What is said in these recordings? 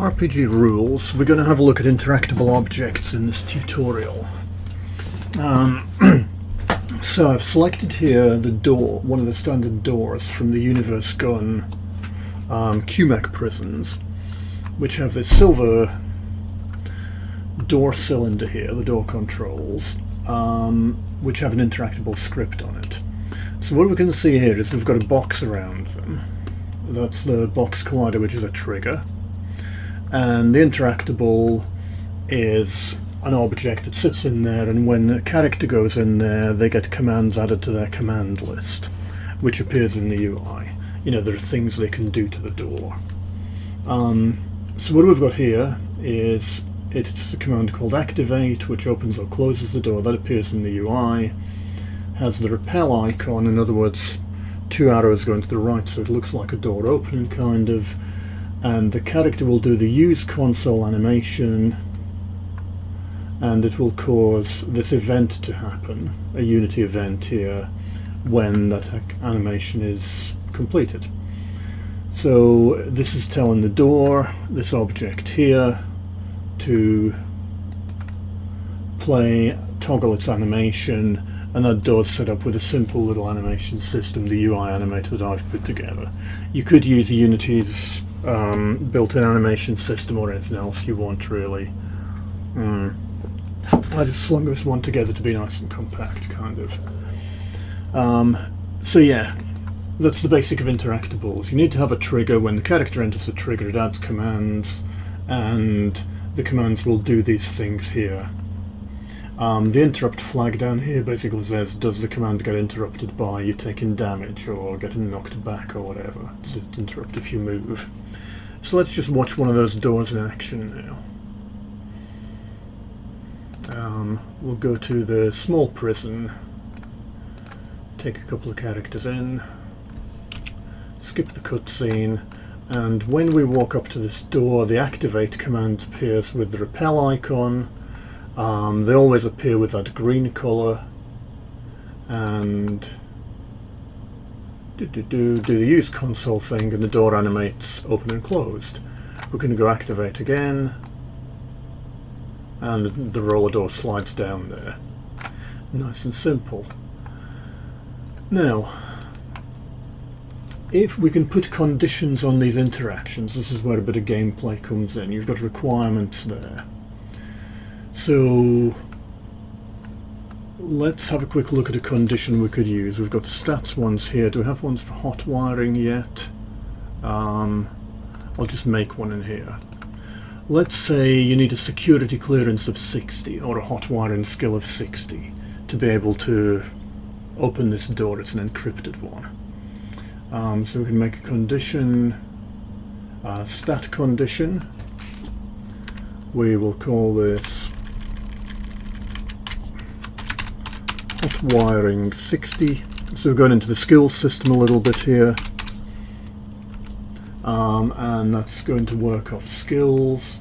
RPG rules. We're going to have a look at interactable objects in this tutorial. So I've selected here the door, one of the standard doors from the Universe Gun QMech prisons, which have this silver door cylinder here, the door controls, which have an interactable script on it. So what we can see here is we've got a box around them. That's the box collider, which is a trigger. And the interactable is an object that sits in there, and when a character goes in there, they get commands added to their command list, which appears in the UI. You know, there are things they can do to the door. So what we've got here is it's a command called activate, which opens or closes the door. That appears in the UI. Has the repel icon, in other words, two arrows going to the right, so it looks like a door opening kind of. And the character will do the use console animation, and it will cause this event to happen, a Unity event here, when that animation is completed. So this is telling the door, this object here, to toggle its animation, and that door's set up with a simple little animation system, the UI animator that I've put together. You could use Unity's built-in animation system or anything else you want, really. I just slung this one together to be nice and compact, kind of. So yeah, that's the basic of interactables. You need to have a trigger. When the character enters the trigger, it adds commands, and the commands will do these things here. The interrupt flag down here basically says, does the command get interrupted by you taking damage or getting knocked back or whatever? Does it interrupt if you move? So let's just watch one of those doors in action now. We'll go to the small prison, take a couple of characters in, skip the cutscene, and when we walk up to this door, the activate command appears with the repel icon. They always appear with that green colour, and do the use console thing, and the door animates open and closed. We're going to go activate again, and the roller door slides down there. Nice and simple. Now, if we can put conditions on these interactions, this is where a bit of gameplay comes in. You've got requirements there. So let's have a quick look at a condition we could use. We've got the stats ones here. Do we have ones for hot wiring yet? I'll just make one in here. Let's say you need a security clearance of 60 or a hot wiring skill of 60 to be able to open this door. It's an encrypted one. So we can make a condition, stat condition. We will call this hot wiring 60. So we're going into the skills system a little bit here, and that's going to work off skills.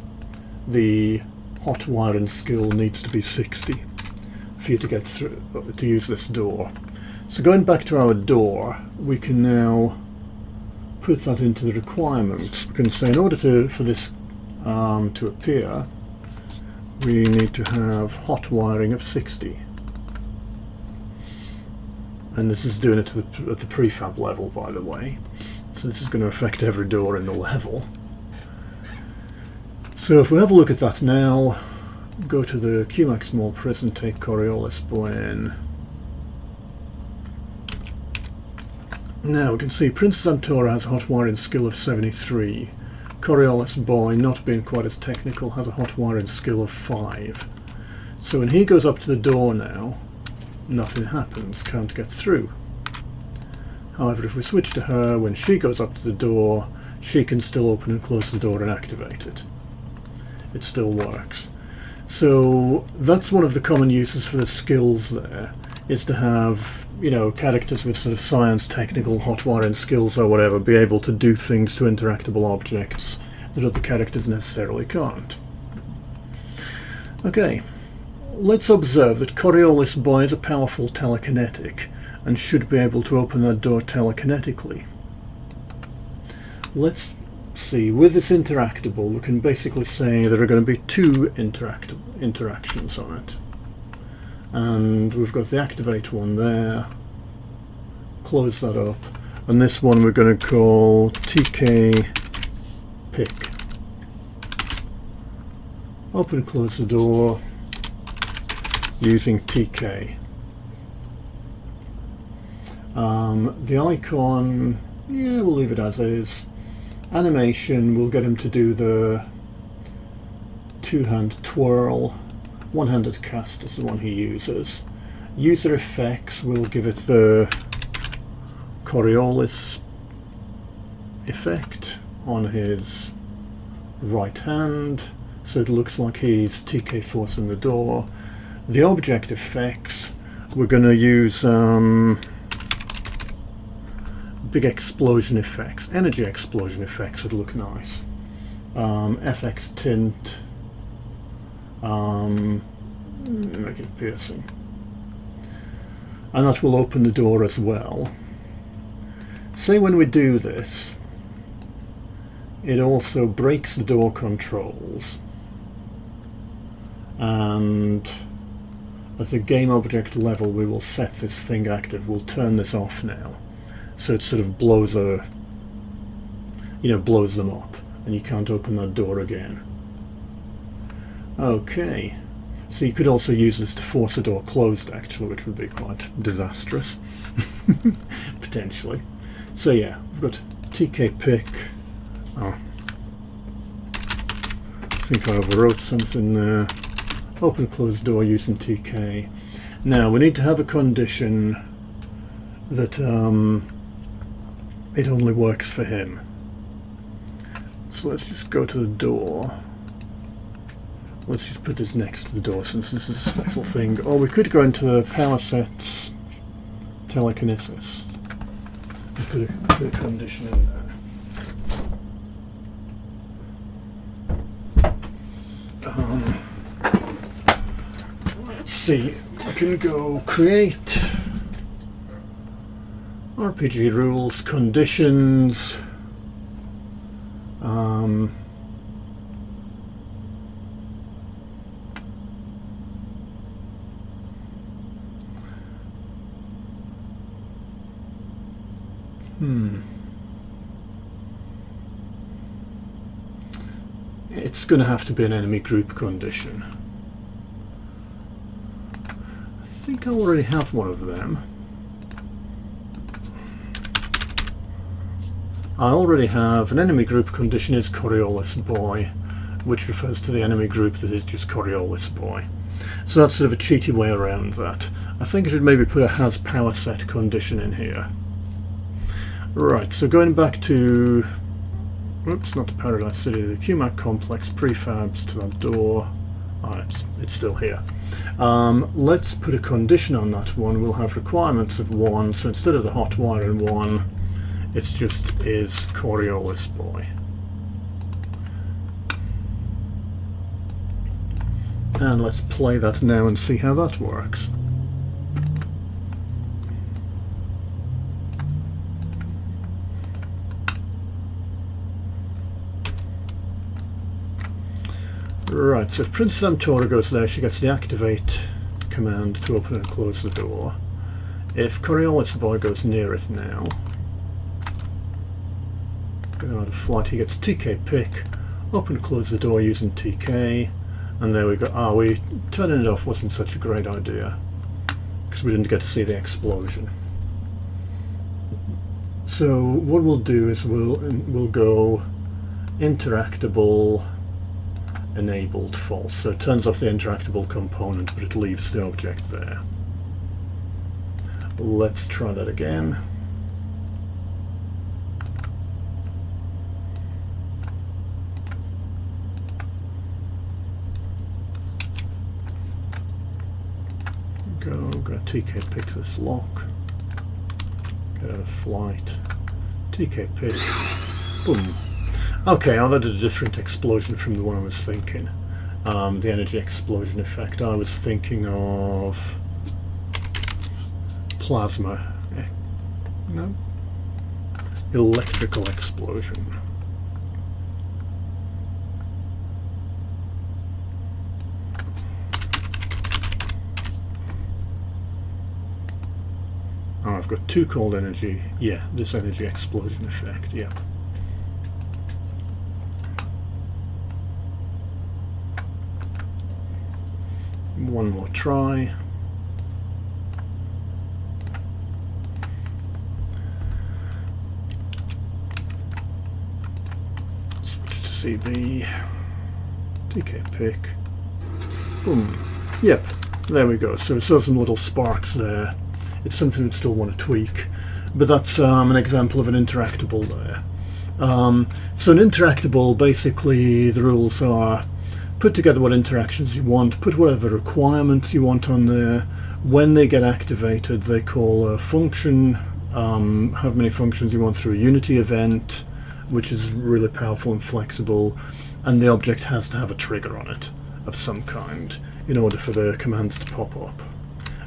The hot wiring skill needs to be 60 for you to get through to use this door. So going back to our door, we can now put that into the requirements. We can say in order for this to appear, we need to have hot wiring of 60. And this is doing it at the prefab level, by the way. So this is going to affect every door in the level. So if we have a look at that now, go to the QMech small prison, take Coriolis boy in. Now we can see Princess Antora has a hot wiring skill of 73. Coriolis boy, not being quite as technical, has a hot wiring skill of 5. So when he goes up to the door now, nothing happens, can't get through. However, if we switch to her, when she goes up to the door, she can still open and close the door and activate it. It still works. So that's one of the common uses for the skills there, is to have, you know, characters with sort of science, technical, hot wiring skills or whatever be able to do things to interactable objects that other characters necessarily can't. Okay, let's observe that Coriolis boy is a powerful telekinetic and should be able to open that door telekinetically. Let's see, with this interactable, we can basically say there are going to be two interactions on it. And we've got the activate one there. Close that up. And this one we're going to call TK pick. Open, close the door using TK. The icon, yeah, we'll leave it as is. Animation, we'll get him to do the two-hand twirl. One-handed cast is the one he uses. User effects, we'll give it the Coriolis effect on his right hand, so it looks like he's TK forcing the door. The object effects, we're going to use big explosion effects, energy explosion effects would look nice. FX tint, make it piercing, and that will open the door as well. Say when we do this, it also breaks the door controls, and at the game object level we will set this thing active. We'll turn this off now, so it sort of blows blows them up, and you can't open that door again. Okay, so you could also use this to force a door closed, actually, which would be quite disastrous, potentially. So yeah, we've got TK pick. Oh, I think I overwrote something there. Open, close door using TK. Now we need to have a condition that it only works for him. So let's just go to the door. Let's just put this next to the door since this is a special thing. Or we could go into the power sets telekinesis and put a condition in there. Let's see, I can go create RPG rules, conditions, It's going to have to be an enemy group condition. I think I already have one of them. I already have an enemy group condition is Coriolis boy, which refers to the enemy group that is just Coriolis boy. So that's sort of a cheaty way around that. I think I should maybe put a has power set condition in here. Right, so going back to, oops, not to Paradise City, the QMAC complex prefabs to that door. Oh, it's still here. Let's put a condition on that one. We'll have requirements of 1, so instead of the hot wire in 1, it's just is Coriolis boy. And let's play that now and see how that works. Right, so if Princess Amtora goes there, she gets the activate command to open and close the door. If Coriolis boy goes near it now, get out of flight, he gets TK pick, open and close the door using TK, and there we go. Ah, turning it off wasn't such a great idea, because we didn't get to see the explosion. So what we'll do is we'll go interactable enabled false, so it turns off the interactable component but it leaves the object there. Let's try that again. Go TK pick this lock, get out of flight, TK pick, boom. Okay, now that did a different explosion from the one I was thinking. The energy explosion effect. I was thinking of plasma. No? Electrical explosion. got two cold energy. Yeah, this energy explosion effect, yep. One more try. Switch to CB. DK pick. Boom. Yep, there we go. So we saw some little sparks there. It's something we'd still want to tweak, but that's an example of an interactable there. So an interactable, basically the rules are put together what interactions you want, put whatever requirements you want on there. When they get activated, they call a function, how many functions you want through a Unity event, which is really powerful and flexible, and the object has to have a trigger on it of some kind in order for the commands to pop up.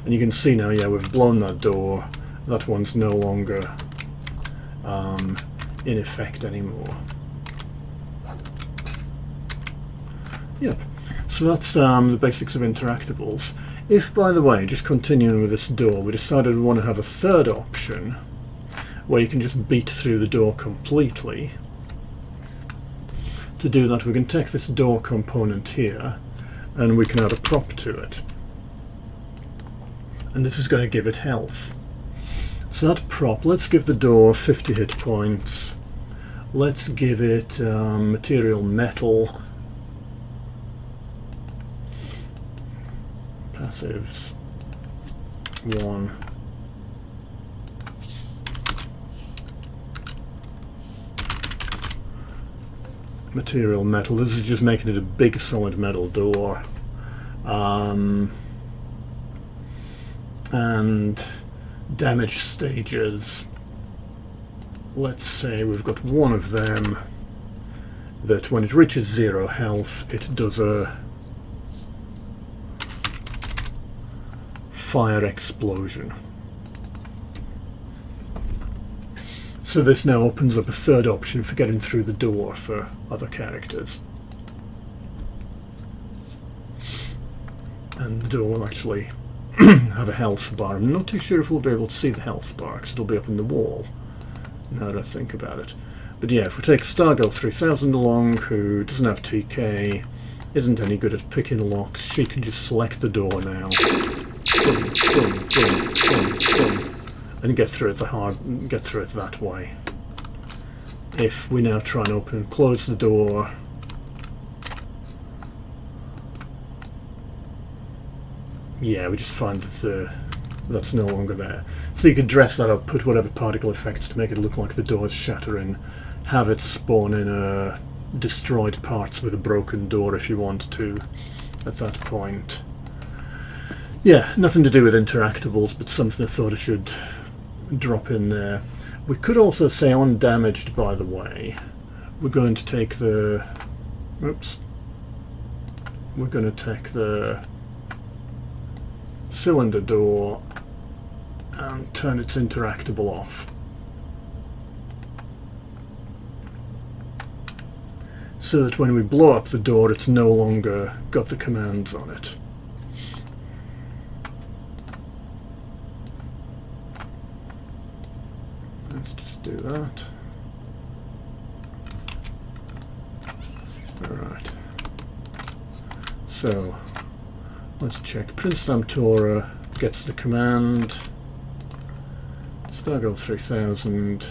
And you can see now, yeah, we've blown that door. That one's no longer in effect anymore. Yep, so that's the basics of interactables. If, by the way, just continuing with this door, we decided we want to have a third option where you can just beat through the door completely. To do that, we can take this door component here and we can add a prop to it. And this is going to give it health. So that prop, let's give the door 50 hit points. Let's give it material metal. Passives 1. Material metal. This is just making it a big solid metal door. And damage stages. Let's say we've got one of them that when it reaches 0 health, it does a fire explosion. So this now opens up a third option for getting through the door for other characters. And the door will actually have a health bar. I'm not too sure if we'll be able to see the health bar because it'll be up in the wall, now that I think about it. But yeah, if we take Stargirl 3000 along, who doesn't have TK, isn't any good at picking locks, she can just select the door now. Boom, boom, boom, boom, boom, and get through it that way. If we now try and open and close the door, yeah, we just find that that's no longer there. So you could dress that up, put whatever particle effects to make it look like the door's shattering, have it spawn in destroyed parts with a broken door if you want to at that point. Yeah, nothing to do with interactables, but something I thought I should drop in there. We could also say undamaged, by the way. We're going to take the... Oops. We're going to take the cylinder door and turn its interactable off. So that when we blow up the door, it's no longer got the commands on it. Let's just do that. Alright. So, let's check. Prince Damtora gets the command. Stargirl 3000.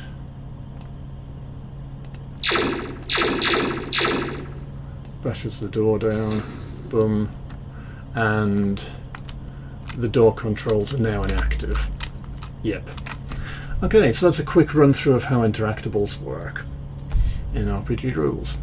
Bashes the door down. Boom. And the door controls are now inactive. Yep. Okay, so that's a quick run through of how interactables work in RPG rules.